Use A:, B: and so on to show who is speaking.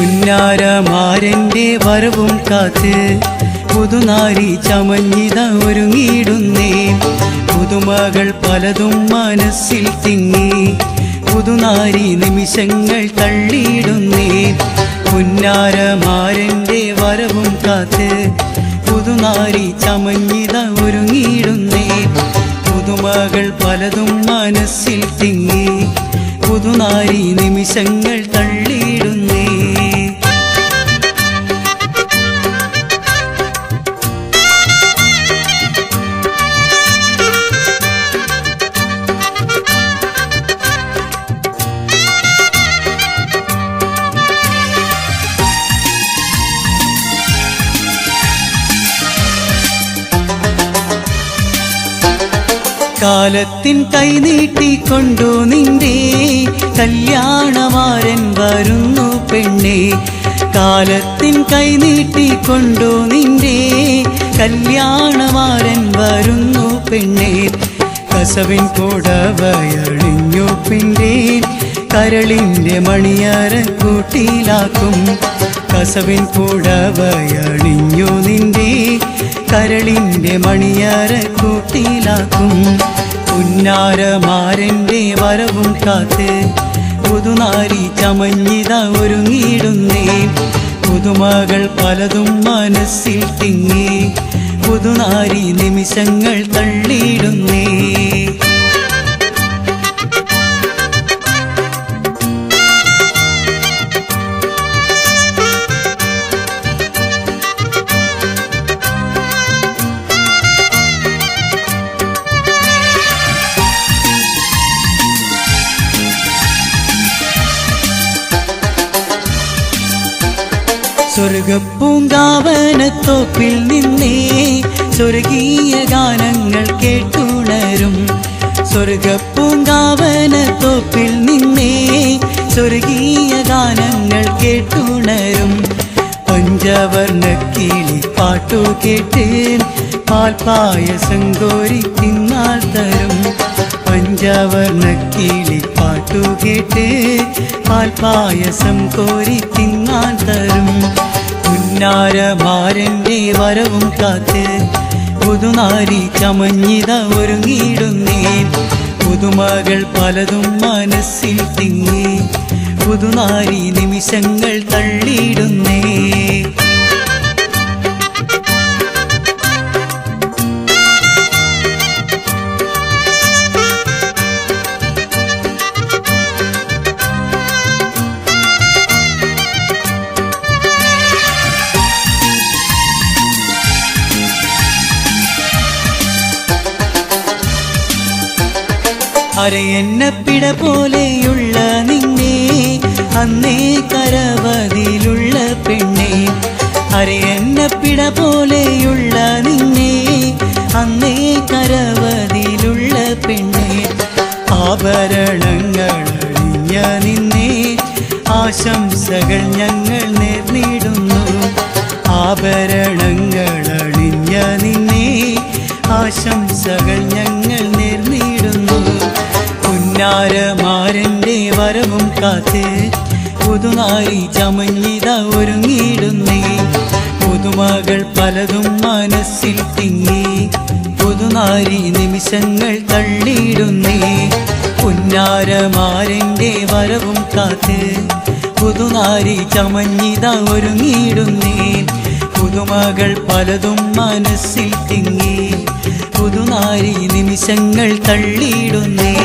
A: പുന്നാരമാരൻ്റെ വരവും കാത്ത് പുതുനാരി ചമഞ്ഞിത ഒരുങ്ങിയിടുന്നേ. പുതുമകൾ പലതും മനസ്സിൽ തിങ്ങി പുതുനാരി നിമിഷങ്ങൾ തള്ളിയിടുന്നേ. പുന്നാരമാരൻ്റെ വരവും കാത്ത് പുതുനാരി ചമഞ്ഞിത ഒരുങ്ങിയിടുന്നേ. പുതുമകൾ പലതും മനസ്സിൽ തിങ്ങി പുതുനാരി നിമിഷങ്ങൾ തള്ളിയിടുന്നേ. കാലത്തിൻ കൈനീട്ടിക്കൊണ്ടു നിന്റെ കല്യാണമാരൻ വരുന്നു പെണ്ണേ. കാലത്തിൻ കൈനീട്ടിക്കൊണ്ടു നിന്റെ കല്യാണമാരൻ വരുന്നു പെണ്ണേ. കസവിൻ പുടവയണിഞ്ഞു പെണ്ണേ കരളിൻ്റെ മണിയറ കൂട്ടിലാക്കും. കസവിൻ പുടവയണിഞ്ഞു നിന്റെ കരളിൻ്റെ മണിയറ കൂട്ടിലാക്കും. പുന്നാരമാരൻ്റെ വരവും കാത്ത് പുതുനാരി ചമഞ്ഞിത ഒരുങ്ങിയിടുന്നേ. പുതുമകൾ പലതും മനസ്സിൽ തിങ്ങി പുതുനാരി നിമിഷങ്ങൾ തള്ളിയിടുന്നേ. സ്വർഗപ്പൂങ്കാവനത്തോപ്പിൽ നിന്നേ സ്വർഗീയ ഗാനങ്ങൾ കേട്ടുണരും. സ്വർഗപ്പൂങ്കാവനത്തോപ്പിൽ നിന്നേ സ്വർഗീയ ഗാനങ്ങൾ കേട്ടുണരും. പഞ്ചവർണ്ണ കിളി പാട്ടു കേട്ട് പാൽപായസം കോരി തിന്നാൾ തരും. പഞ്ചവർണ്ണ കിളി പാട്ടു കേട്ട് പാൽപായസം കോരി തിന്നാൻ തരും. പുന്നാരമാരൻ്റെ വരവും കാത്ത് പുതുനാരി ചമഞ്ഞിത ഒരുങ്ങിയിടുന്നേ. പുതുമകൾ പലതും മനസ്സിൽ തിങ്ങി പുതുനാരി നിമിഷങ്ങൾ തള്ളിയിടുന്നേ. അരയെണ്ണപ്പിട പോലെയുള്ള നിന്നെ അന്നേ കരവതിലുള്ള പെണ്ണേ. അരയെണ്ണപ്പിട പോലെയുള്ള നിന്നെ അന്നേ കരവതിലുള്ള പെണ്ണേ. ആഭരണങ്ങൾ അണിഞ്ഞ നിന്നെ ആശംസകൾ ഞങ്ങൾ നേർന്നിടുന്നു. ആഭരണങ്ങൾ അണിഞ്ഞ നിന്നെ ആശംസകൾ ഞങ്ങൾ നേർന്നിടുന്നു. പുന്നാരമാരൻ്റെ വരവും കാത്ത് പുതുനാരി ചമഞ്ഞിത ഒരുങ്ങിയിടുന്നേ. പുതുമകൾ പലതും മനസ്സിൽ തിങ്ങി പുതുനാരി നിമിഷങ്ങൾ തള്ളിയിടുന്നേ. പുന്നാരമാരൻ്റെ വരവും കാത്ത് പുതുനാരി ചമഞ്ഞിത ഒരുങ്ങിയിടുന്നേ. പുതുമകൾ പലതും മനസ്സിൽ തിങ്ങി പുതുനാരി നിമിഷങ്ങൾ തള്ളിയിടുന്നേ.